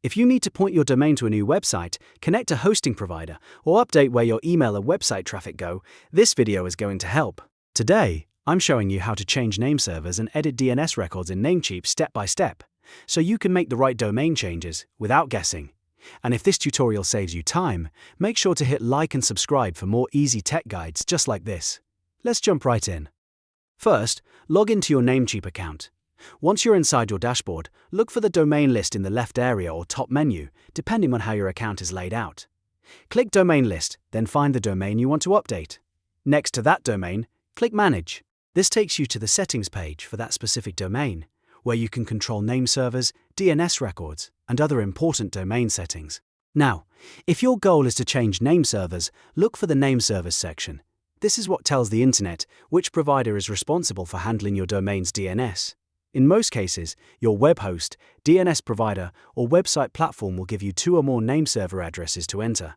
If you need to point your domain to a new website, connect a hosting provider, or update where your email and website traffic go, this video is going to help. Today, I'm showing you how to change Nameservers and edit DNS records in Namecheap step by step, so you can make the right domain changes without guessing. And if this tutorial saves you time, make sure to hit like and subscribe for more easy tech guides just like this. Let's jump right in. First, log into your Namecheap account. Once you're inside your dashboard, look for the domain list in the left area or top menu, depending on how your account is laid out. Click Domain List, then find the domain you want to update. Next to that domain, click Manage. This takes you to the settings page for that specific domain, where you can control nameservers, DNS records, and other important domain settings. Now, if your goal is to change nameservers, look for the Nameservers section. This is what tells the internet which provider is responsible for handling your domain's DNS. In most cases, your web host, DNS provider, or website platform will give you 2 or more nameserver addresses to enter.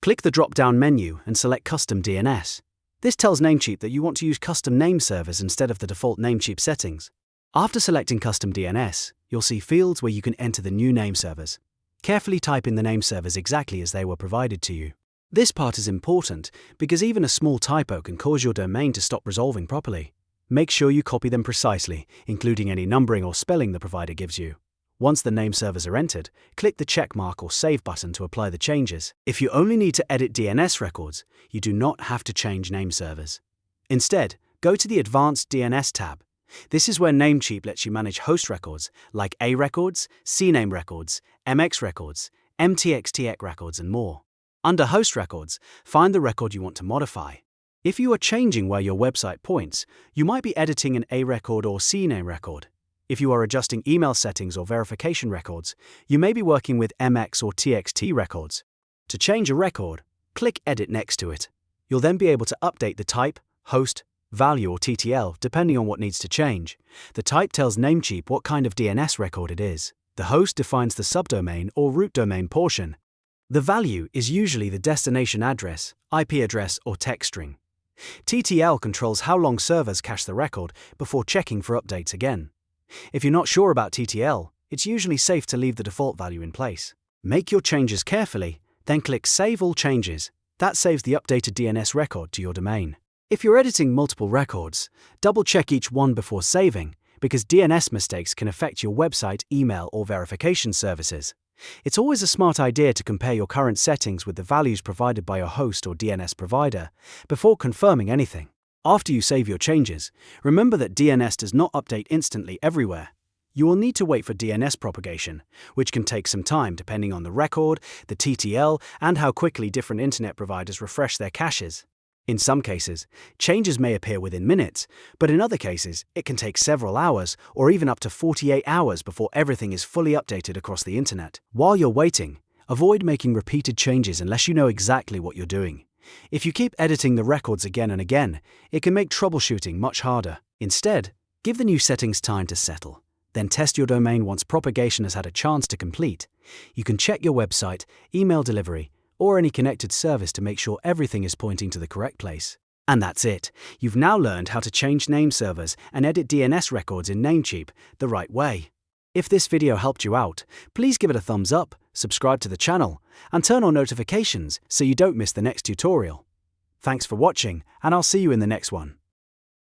Click the drop-down menu and select CustomDNS. This tells Namecheap that you want to use custom nameservers instead of the default Namecheap settings. After selecting CustomDNS, you'll see fields where you can enter the new nameservers. Carefully type in the nameservers exactly as they were provided to you. This part is important because even a small typo can cause your domain to stop resolving properly. Make sure you copy them precisely, including any numbering or spelling the provider gives you. Once the nameservers are entered, click the checkmark or save button to apply the changes. If you only need to edit DNS records, you do not have to change nameservers. Instead, go to the Advanced DNS tab. This is where Namecheap lets you manage host records like A records, CNAME records, MX records, MTXTX records, and more. Under Host Records, find the record you want to modify. If you are changing where your website points, you might be editing an A record or CNAME record. If you are adjusting email settings or verification records, you may be working with MX or TXT records. To change a record, click Edit next to it. You'll then be able to update the type, host, value, or TTL depending on what needs to change. The type tells Namecheap what kind of DNS record it is. The host defines the subdomain or root domain portion. The value is usually the destination address, IP address, or text string. TTL controls how long servers cache the record before checking for updates again. If you're not sure about TTL, it's usually safe to leave the default value in place. Make your changes carefully, then click Save All Changes. That saves the updated DNS record to your domain. If you're editing multiple records, double-check each one before saving, because DNS mistakes can affect your website, email, or verification services. It's always a smart idea to compare your current settings with the values provided by your host or DNS provider before confirming anything. After you save your changes, remember that DNS does not update instantly everywhere. You will need to wait for DNS propagation, which can take some time depending on the record, the TTL, and how quickly different internet providers refresh their caches. In some cases, changes may appear within minutes, but in other cases, it can take several hours or even up to 48 hours before everything is fully updated across the internet. While you're waiting, avoid making repeated changes unless you know exactly what you're doing. If you keep editing the records again and again, it can make troubleshooting much harder. Instead, give the new settings time to settle. Then test your domain once propagation has had a chance to complete. You can check your website, email delivery, or any connected service to make sure everything is pointing to the correct place. And that's it. You've now learned how to change nameservers and edit DNS records in Namecheap the right way. If this video helped you out, please give it a thumbs up, subscribe to the channel, and turn on notifications so you don't miss the next tutorial. Thanks for watching, and I'll see you in the next one.